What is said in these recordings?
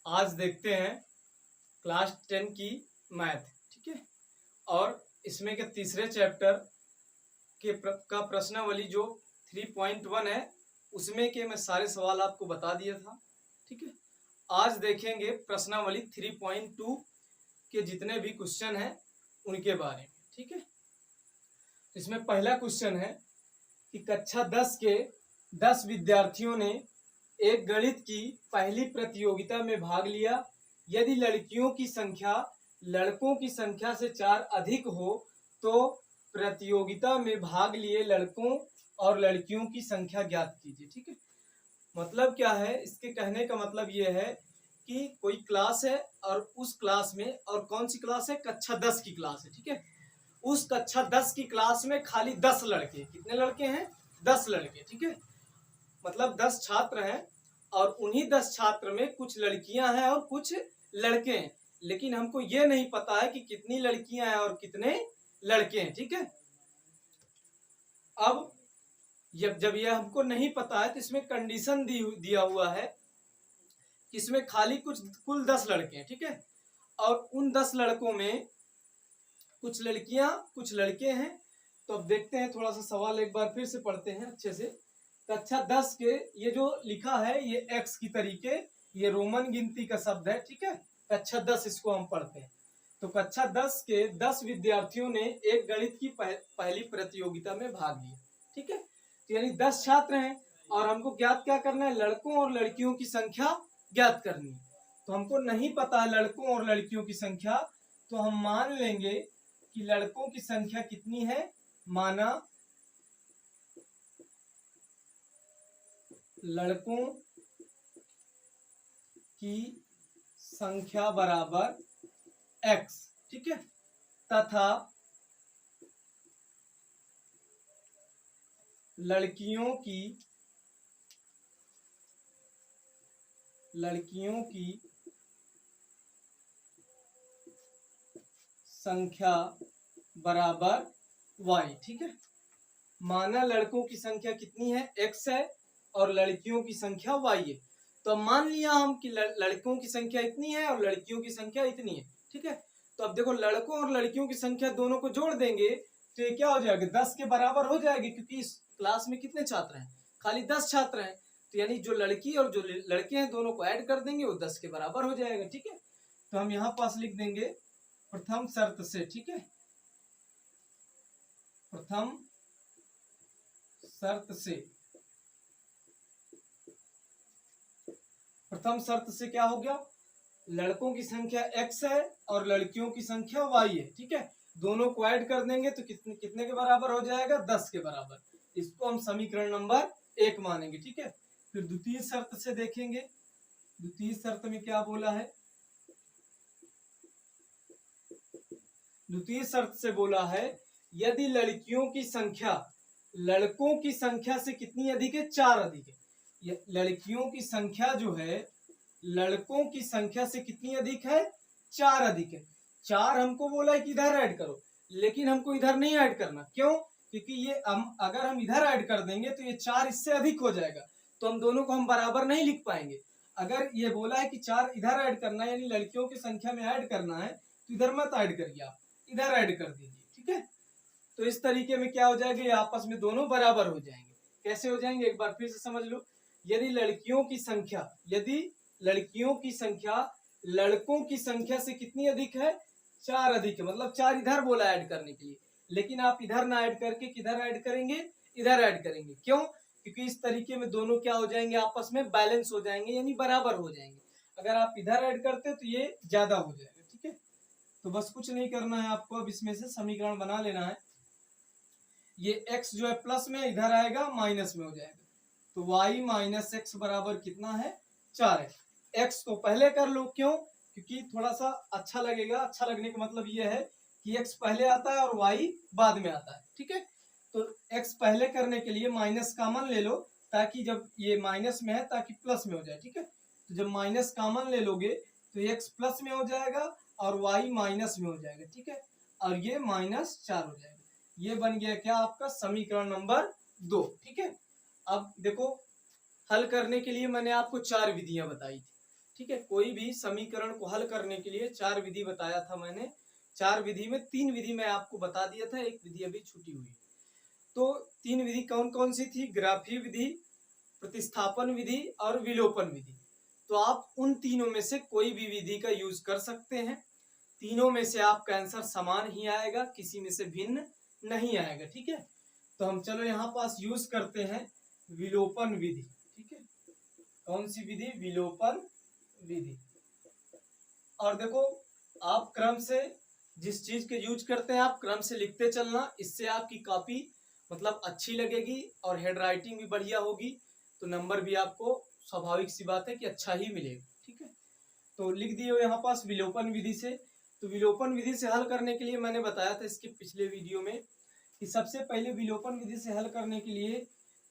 आज देखते हैं क्लास 10 की मैथ। ठीक है, और इसमें के तीसरे चैप्टर के का प्रश्नावली जो 3.1 है उसमें के मैं सारे सवाल आपको बता दिया था। ठीक है, आज देखेंगे प्रश्नावली 3.2 के जितने भी क्वेश्चन हैं उनके बारे में। ठीक है, इसमें पहला क्वेश्चन है कि कक्षा 10 के 10 विद्यार्थियों ने एक गणित की पहली प्रतियोगिता में भाग लिया। यदि लड़कियों की संख्या लड़कों की संख्या से 4 अधिक हो तो प्रतियोगिता में भाग लिए लड़कों और लड़कियों की संख्या ज्ञात कीजिए। ठीक है, मतलब क्या है, इसके कहने का मतलब ये है कि कोई क्लास है और उस क्लास में, और कौन सी क्लास है, कक्षा 10 की क्लास है। ठीक है, उस कक्षा 10 की क्लास में खाली 10 लड़के, कितने लड़के हैं, 10 लड़के। ठीक है, मतलब 10 छात्र हैं और उन्हीं 10 छात्र में कुछ लड़कियां हैं और कुछ लड़के हैं, लेकिन हमको ये नहीं पता है कि कितनी लड़कियां हैं और कितने लड़के हैं। ठीक है, अब जब यह हमको नहीं पता है तो इसमें कंडीशन दिया हुआ है कि इसमें खाली कुल 10 लड़के हैं। ठीक है, और उन 10 लड़कों में कुछ लड़कियां कुछ लड़के हैं। तो अब देखते हैं, थोड़ा सा सवाल एक बार फिर से पढ़ते हैं अच्छे से। कक्षा 10 के ये जो लिखा है ये x की तरीके, ये रोमन गिनती का शब्द है। ठीक है, कक्षा 10 इसको हम पढ़ते हैं। तो कक्षा 10 के 10 विद्यार्थियों ने एक गणित की पहली प्रतियोगिता में भाग लिया। ठीक है, तो यानी 10 छात्र हैं और हमको ज्ञात क्या करना है, लड़कों और लड़कियों की संख्या ज्ञात करनी है। तो हमको नहीं पता है लड़कों और लड़कियों की संख्या, तो हम मान लेंगे कि लड़कों की संख्या कितनी है, माना लड़कों की संख्या बराबर x। ठीक है, तथा लड़कियों की संख्या बराबर y। ठीक है, माना लड़कों की संख्या कितनी है, x है, और लड़कियों की संख्या y है। तो मान लिया हम कि लड़कों की संख्या इतनी है और लड़कियों की संख्या इतनी है। ठीक है, तो अब देखो लड़कों और लड़कियों की संख्या दोनों को जोड़ देंगे तो ये क्या हो जाएगा, 10 के बराबर हो जाएगी, क्योंकि इस क्लास में कितने छात्र हैं, खाली 10 छात्र हैं। तो यानी जो लड़की और जो लड़के हैं दोनों को ऐड कर देंगे, वो 10 के बराबर हो जाएगा। ठीक है, तो हम यहाँ पास लिख देंगे प्रथम शर्त से। ठीक है, प्रथम शर्त से, प्रथम शर्त से क्या हो गया, लड़कों की संख्या x है और लड़कियों की संख्या y है। ठीक है, दोनों को ऐड कर देंगे तो कितने के बराबर हो जाएगा, 10 के बराबर। इसको हम समीकरण नंबर 1 मानेंगे। ठीक है, फिर द्वितीय शर्त से देखेंगे। द्वितीय शर्त में क्या बोला है, द्वितीय शर्त से बोला है यदि लड़कियों की संख्या लड़कों की संख्या से कितनी अधिक है, 4 अधिक है। लड़कियों की संख्या जो है लड़कों की संख्या से कितनी अधिक है, 4 अधिक है। 4 हमको बोला है कि इधर ऐड करो, लेकिन हमको इधर नहीं ऐड करना। क्यों, क्योंकि ये अगर हम इधर ऐड कर देंगे तो ये 4 इससे अधिक हो जाएगा, तो हम दोनों को हम बराबर नहीं लिख पाएंगे। अगर ये बोला है कि 4 इधर ऐड करना है, यानी लड़कियों की संख्या में ऐड करना है, तो इधर मत ऐड करिए, आप इधर ऐड कर दीजिए। ठीक है, तो इस तरीके में क्या हो जाएगा, ये आपस में दोनों बराबर हो जाएंगे। कैसे हो जाएंगे, एक बार फिर से समझ लो। यदि लड़कियों की संख्या लड़कों की संख्या से कितनी अधिक है, 4 अधिक है, मतलब 4 इधर बोला ऐड करने के लिए, लेकिन आप इधर ना ऐड करके किधर ऐड करेंगे, इधर ऐड करेंगे। क्यों, क्योंकि इस तरीके में दोनों क्या हो जाएंगे, आपस में बैलेंस हो जाएंगे, यानी बराबर हो जाएंगे। अगर आप इधर ऐड करते तो ये ज्यादा हो जाएगा। ठीक है, तो बस कुछ नहीं करना है आपको, अब इसमें से समीकरण बना लेना है। ये x जो है प्लस में, इधर आएगा माइनस में हो जाएगा, तो y माइनस एक्स बराबर कितना है, 4x। x तो पहले कर लो, क्यों, क्योंकि थोड़ा सा अच्छा लगेगा। अच्छा लगने का मतलब ये है कि x पहले आता है और y बाद में आता है। ठीक है, तो x पहले करने के लिए माइनस कॉमन ले लो, ताकि जब ये माइनस में है ताकि प्लस में हो जाए। ठीक है, तो जब माइनस कॉमन ले लोगे तो x प्लस में हो जाएगा और y माइनस में हो जाएगा। ठीक है, और ये -4 हो जाएगा। ये बन गया क्या, आपका समीकरण नंबर 2। ठीक है, अब देखो हल करने के लिए मैंने आपको 4 विधियां बताई थी। ठीक है। कोई भी समीकरण को हल करने के लिए 4 विधि बताया था मैंने। 4 विधि में 3 विधि मैं आपको बता दिया था, एक विधि अभी छूटी हुई है। तो 3 विधि कौन कौन सी थी? ग्राफी विधि, प्रतिस्थापन विधि और विलोपन विधि। तो आप उन तीनों में से कोई भी विधि का यूज कर सकते हैं। तीनों में से आपका आंसर समान ही आएगा, किसी में से भिन्न नहीं आएगा। ठीक है। तो हम चलो यहाँ पास यूज करते हैं विलोपन विधि। ठीक है। कौन सी विधि? विलोपन विधि। और देखो, आप क्रम से जिस चीज के यूज करते हैं आप क्रम से लिखते चलना, इससे आपकी कॉपी मतलब अच्छी लगेगी और हैंड राइटिंग भी बढ़िया होगी, तो नंबर भी आपको स्वाभाविक सी बात है कि अच्छा ही मिलेगा। ठीक है। तो लिख दिए हो यहाँ पास विलोपन विधि से। तो विलोपन विधि से हल करने के लिए मैंने बताया था इसके पिछले वीडियो में कि सबसे पहले विलोपन विधि से हल करने के लिए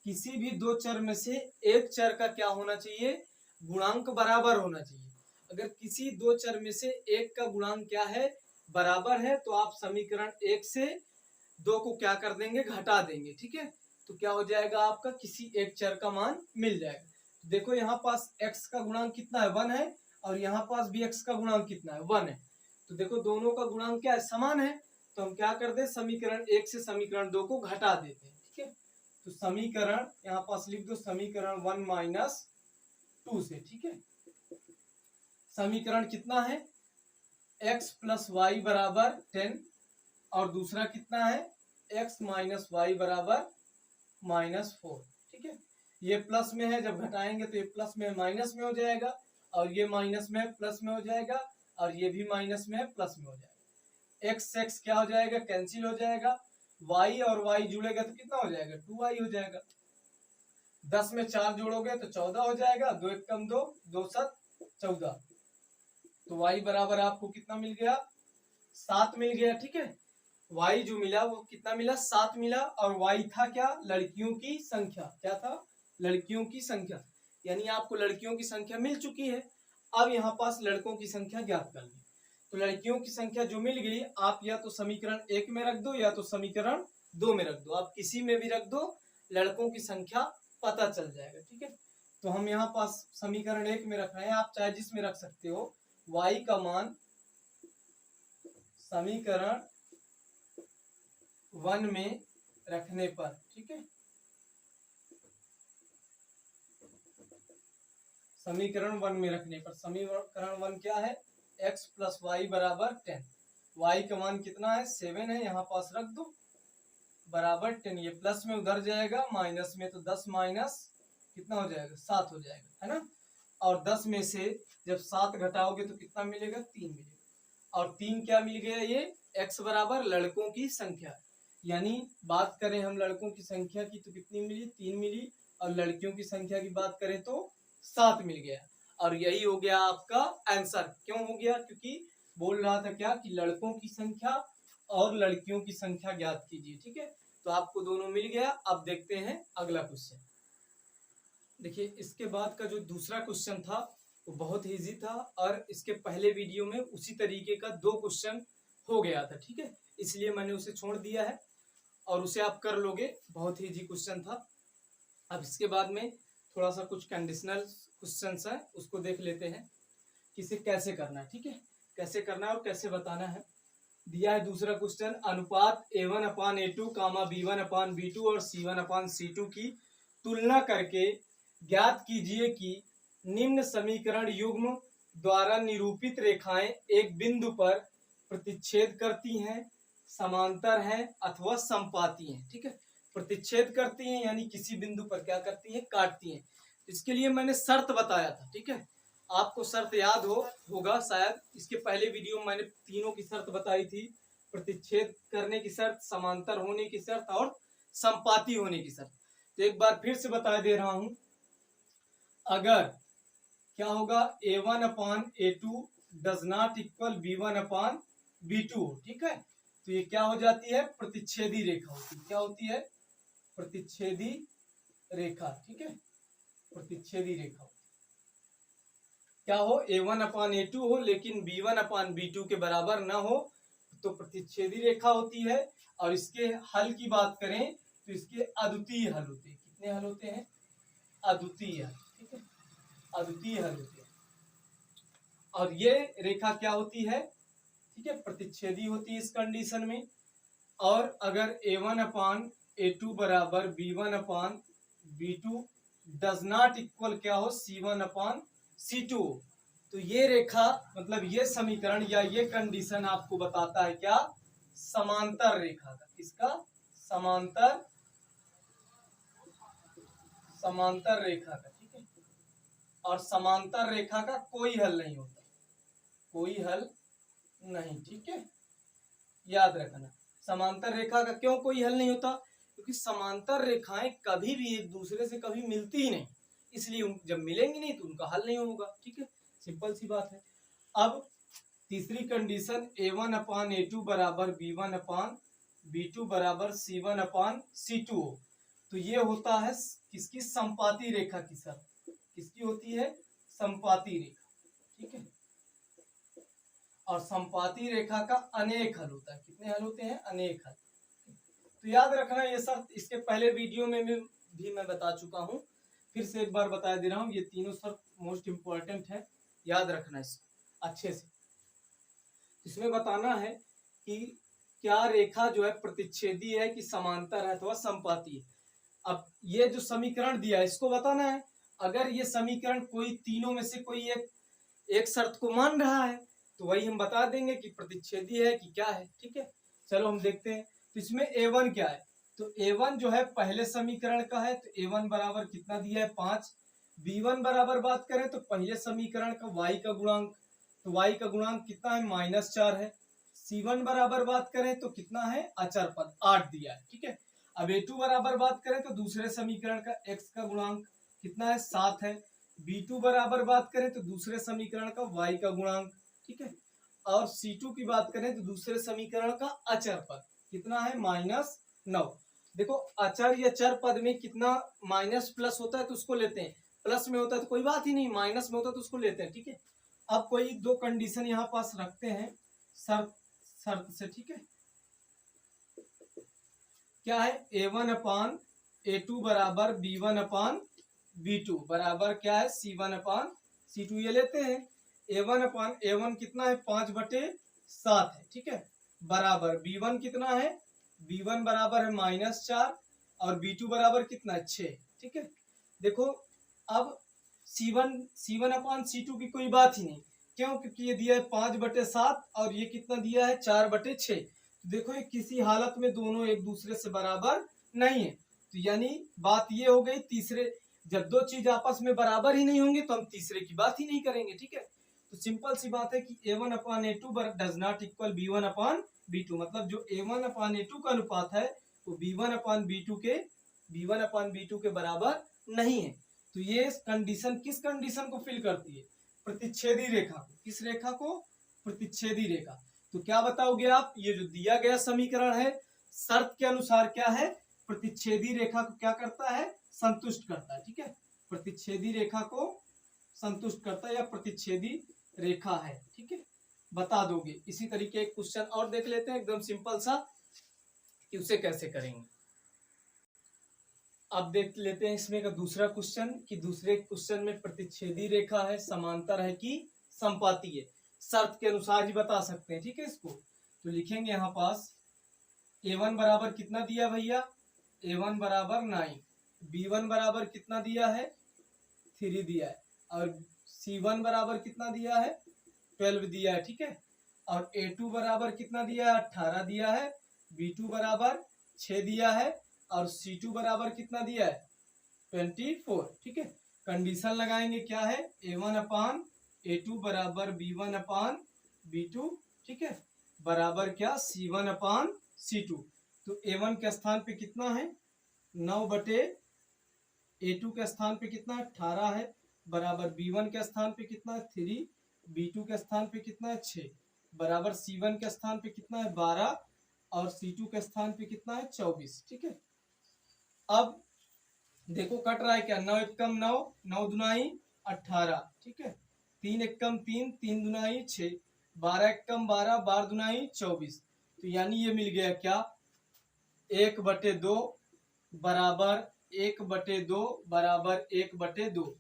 किसी भी दो चर में से एक चर का क्या होना चाहिए? गुणांक बराबर होना चाहिए। अगर किसी दो चर में से एक का गुणांक क्या है? बराबर है, तो आप समीकरण 1 से 2 को क्या कर देंगे? घटा देंगे। ठीक है। तो क्या हो जाएगा? आपका किसी एक चर का मान मिल जाएगा। देखो यहाँ पास x का गुणांक कितना है? 1 है, और यहाँ पास भी x का गुणांक कितना है? 1 है। तो देखो दोनों का गुणांक क्या है? समान है। तो हम क्या कर दे? समीकरण 1 से समीकरण 2 को घटा देते हैं। ठीक है। तो समीकरण यहाँ पास लिख दो, समीकरण 1 माइनस 2 से। ठीक है। समीकरण कितना है? x प्लस वाई बराबर 10, और दूसरा कितना है? x माइनस वाई बराबर -4। ठीक है। ये प्लस में है, जब घटाएंगे तो ये प्लस में माइनस में हो जाएगा, और ये माइनस में प्लस में हो जाएगा, और ये भी माइनस में प्लस में हो जाएगा। x क्या हो जाएगा? कैंसिल हो जाएगा। y और y जुड़ेगा तो कितना हो जाएगा? 2y हो जाएगा। 10 में 4 जोड़ोगे तो 14 हो जाएगा। 2 1 कम 2, 2 7 14। तो y बराबर आपको कितना मिल गया? 7 मिल गया। ठीक है। y जो मिला वो कितना मिला? 7 मिला। और y था क्या? लड़कियों की संख्या। क्या था? लड़कियों की संख्या। यानी आपको लड़कियों की संख्या मिल चुकी है। अब यहाँ पास लड़कों की संख्या ज्ञात करनी। तो लड़कियों की संख्या जो मिल गई, आप या तो समीकरण 1 में रख दो या तो समीकरण 2 में रख दो, आप किसी में भी रख दो, लड़कों की संख्या पता चल जाएगा। ठीक है। तो हम यहाँ पास समीकरण 1 में रख रहे हैं, आप चाहे जिसमें रख सकते हो। y का मान समीकरण 1 में रखने पर, ठीक है, समीकरण 1 में रखने पर, समीकरण 1 क्या है? x प्लस वाई बराबर 10। y का मान कितना है? 7 है, यहाँ पास रख दो, बराबर 10। ये प्लस में उधर जाएगा, माइनस में तो 10 माइनस कितना हो जाएगा? 7 हो जाएगा, है ना। और 10 में से जब 7 घटाओगे तो कितना मिलेगा? 3 मिलेगा। और 3 क्या मिल गया? ये x बराबर लड़कों की संख्या। यानी बात करें हम लड़कों की संख्या की तो कितनी मिली? 3 मिली। और लड़कियों की संख्या की बात करें तो 7 मिल गया। और यही हो गया आपका आंसर। क्यों हो गया? क्योंकि बोल रहा था क्या कि लड़कों की संख्या और लड़कियों की संख्या ज्ञात कीजिए। ठीक है। तो आपको दोनों मिल गया। अब देखते हैं अगला क्वेश्चन। देखिए, इसके बाद का जो दूसरा क्वेश्चन था वो बहुत इजी था, और इसके पहले वीडियो में उसी तरीके का 2 क्वेश्चन हो गया था। ठीक है। इसलिए मैंने उसे छोड़ दिया है, और उसे आप कर लोगे, बहुत ही इजी क्वेश्चन था। अब इसके बाद में थोड़ा सा कुछ कंडीशनल क्वेश्चंस है, उसको देख लेते हैं कि इसे कैसे करना है। ठीक है। कैसे करना है और कैसे बताना है। दिया है दूसरा क्वेश्चन, अनुपात a1/a2, b1/b2 और c1/c2 की तुलना करके ज्ञात कीजिए कि निम्न समीकरण युग्म द्वारा निरूपित रेखाएं एक बिंदु पर प्रतिच्छेद करती हैं, समांतर हैं अथवा समपाती हैं। ठीक है। प्रतिच्छेद करती हैं यानी किसी बिंदु पर क्या करती हैं? काटती हैं। इसके लिए मैंने शर्त बताया था। ठीक है। आपको शर्त याद होगा शायद, इसके पहले वीडियो में मैंने तीनों की शर्त बताई थी। प्रतिच्छेद करने की शर्त, समांतर होने की शर्त और समपाती होने की शर्त। तो एक बार फिर से बता दे रहा हूं, अगर क्या होगा? a1/a2 does not equal b1/b2। ठीक है। तो ये क्या हो जाती है? प्रतिच्छेदी रेखा होती है। क्या होती है? प्रतिच्छेदी रेखा। ठीक है। प्रतिच्छेदी रेखा क्या हो? a1/a2 हो लेकिन b1/b2 के बराबर ना हो, तो प्रतिच्छेदी रेखा होती है। और इसके हल की बात करें तो इसके अद्वितीय हल होते हैं। कितने हल होते हैं? अद्वितीय। ठीक है। अद्वितीय हल होते हैं। और ये रेखा क्या होती है, ठीक है, प्रतिच्छेदी होती है इस कंडीशन में। और अगर a1 अपान a2 बराबर b1 upon b2 does not equal क्या हो, c1 अपान c2, तो ये रेखा मतलब ये समीकरण या ये कंडीशन आपको बताता है क्या, समांतर रेखा का, इसका समांतर रेखा का, ठीक है। और समांतर रेखा का कोई हल नहीं होता, कोई हल नहीं, ठीक है, याद रखना। समांतर रेखा का क्यों कोई हल नहीं होता, क्योंकि समांतर रेखाएं कभी भी एक दूसरे से कभी मिलती ही नहीं, इसलिए जब मिलेंगी नहीं तो उनका हल नहीं होगा, ठीक है, सिंपल सी बात है। अब तीसरी कंडीशन a1 अपान a2 बराबर b1 अपान b2 बराबर c1 अपान c2 हो, तो ये होता है किसकी, संपाती रेखा की शर्त, किसकी होती है, संपाती रेखा, ठीक है। और संपाती रेखा का अनेक हल होता है, कितने हल होते हैं, अनेक हल। तो याद रखना ये शर्त, इसके पहले वीडियो में भी मैं बता चुका हूँ, फिर से एक बार बता दे रहा हूँ, ये तीनों शर्त मोस्ट इंपॉर्टेंट है, याद रखना इसको अच्छे से। इसमें बताना है कि क्या रेखा जो है प्रतिच्छेदी है कि समांतर है अथवा संपाती है। अब ये जो समीकरण दिया है इसको बताना है, अगर ये समीकरण कोई तीनों में से कोई एक शर्त को मान रहा है तो वही हम बता देंगे कि प्रतिच्छेदी है कि क्या है, ठीक है। चलो हम देखते हैं, तो इसमें a1 क्या है, तो a1 जो है पहले समीकरण का है, तो a1 बराबर कितना दिया है, 5। b1 बराबर बात करें तो पहले समीकरण का y का गुणांक, तो y का गुणांक कितना है, -4 है। c1 बराबर बात करें तो कितना है, अचर पद 8 दिया है, ठीक है। अब a2 बराबर बात करें तो दूसरे समीकरण का x का गुणांक कितना है, 7 है। b2 बराबर बात करें तो दूसरे समीकरण का y का गुणांक, ठीक है। और c2 की बात करें तो दूसरे समीकरण का अचर पद कितना है, -9। देखो अचर या चर पद में कितना माइनस प्लस होता है तो उसको लेते हैं, प्लस में होता है तो कोई बात ही नहीं, माइनस में होता है तो उसको लेते हैं, ठीक है। अब कोई दो कंडीशन यहाँ पास रखते हैं शर्त से, ठीक है। क्या है, a1 अपान a2 बराबर b1 अपान b2 बराबर क्या है, c1 अपान c2, ये लेते हैं। a1 अपान a1 कितना है, 5/7 है, ठीक है, बराबर b1 कितना है, b1 बराबर है -4 और b2 बराबर कितना है, 6, ठीक है। देखो अब c1 अपान c2 की कोई बात ही नहीं, क्यों, क्योंकि ये दिया है 5/7 और ये कितना दिया है, 4/6। देखो ये किसी हालत में दोनों एक दूसरे से बराबर नहीं है, तो यानी बात ये हो गई, तीसरे जब दो चीज आपस में बराबर ही नहीं होंगे तो हम तीसरे की बात ही नहीं करेंगे, ठीक है। तो सिंपल सी बात है कि a1 upon a2 does not equal b1 upon b2, मतलब जो a1 अपान a2 का अनुपात है वो b1 अपान b2 के बराबर नहीं है। तो ये कंडीशन किस कंडीशन को फिल करती है, प्रतिच्छेदी रेखा को, किस रेखा को, प्रतिच्छेदी रेखा। तो क्या बताओगे आप, ये जो दिया गया समीकरण है शर्त के अनुसार क्या है, प्रतिच्छेदी रेखा को क्या करता है, संतुष्ट करता है, ठीक है, प्रतिच्छेदी रेखा को संतुष्ट करता है या प्रतिच्छेदी रेखा है, ठीक है, बता दोगे। इसी तरीके एक क्वेश्चन और देख लेते हैं एकदम सिंपल सा कि उसे कैसे करेंगे। अब देख लेते हैं इसमें का दूसरा क्वेश्चन कि दूसरे क्वेश्चन में प्रतिच्छेदी रेखा है, समांतर है कि संपाती है, शर्त के अनुसार ही बता सकते हैं, ठीक है। इसको तो लिखेंगे यहाँ पास, a1 बराबर कितना दिया भैया, a1 बराबर 9, b1 बराबर कितना दिया है, 3 दिया है, और c1 बराबर कितना दिया है, 12 दिया है, ठीक है। और a2 बराबर कितना दिया है, 18 दिया है, b2 बराबर 6 दिया है, और c2 बराबर कितना दिया है, 24, ठीक है। कंडीशन लगाएंगे क्या है, a1 अपान a2 बराबर b1 अपान b2, ठीक है, बराबर क्या, c1 अपान c2। तो a1 के स्थान पे कितना है, 9/a2 के स्थान पे कितना है, 18 है, बराबर b1 के स्थान पे कितना है, 3, b2 के स्थान पे कितना है, 6, बराबर c1 के स्थान पे कितना है, 12, और c2 के स्थान पे कितना है, 24, ठीक है। अब देखो कट रहा है क्या, 9 एकम 9, 9 दुनाई 18, ठीक है, 3 एकम 3, 3 दुनाई 6, 12 एकम 12, 12 दुनाई 24। तो यानी ये मिल गया क्या, 1/2 बराबर 1/2 बराबर 1/2।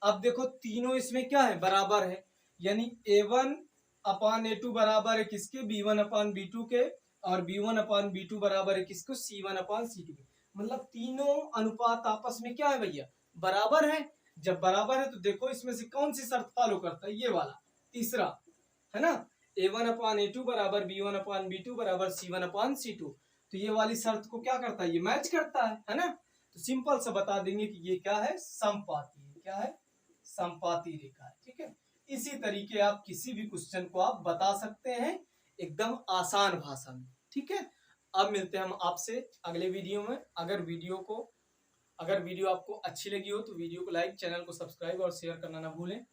अब देखो तीनों इसमें क्या है, बराबर है, यानी A1/A2 बराबर है किसके, B1/B2 के, और B1/B2 बराबर है किसको, C1/C2 के। मतलब तीनों अनुपात आपस में क्या है भैया, बराबर है। जब बराबर है तो देखो इसमें से कौन सी शर्त फॉलो करता है, ये वाला तीसरा है ना, A1/A2 बराबर B1/B2 बराबर C1/C2। तो ये वाली शर्त को क्या करता है, ये मैच करता है ना। तो सिंपल सा बता देंगे कि ये क्या है, समपाती, क्या है, समपाती रेखा है। ठीक है, इसी तरीके आप किसी भी क्वेश्चन को आप बता सकते हैं एकदम आसान भाषा में। ठीक है, अब मिलते हैं हम आपसे अगले वीडियो में। अगर वीडियो आपको अच्छी लगी हो तो वीडियो को लाइक, चैनल को सब्सक्राइब और शेयर करना ना भूलें।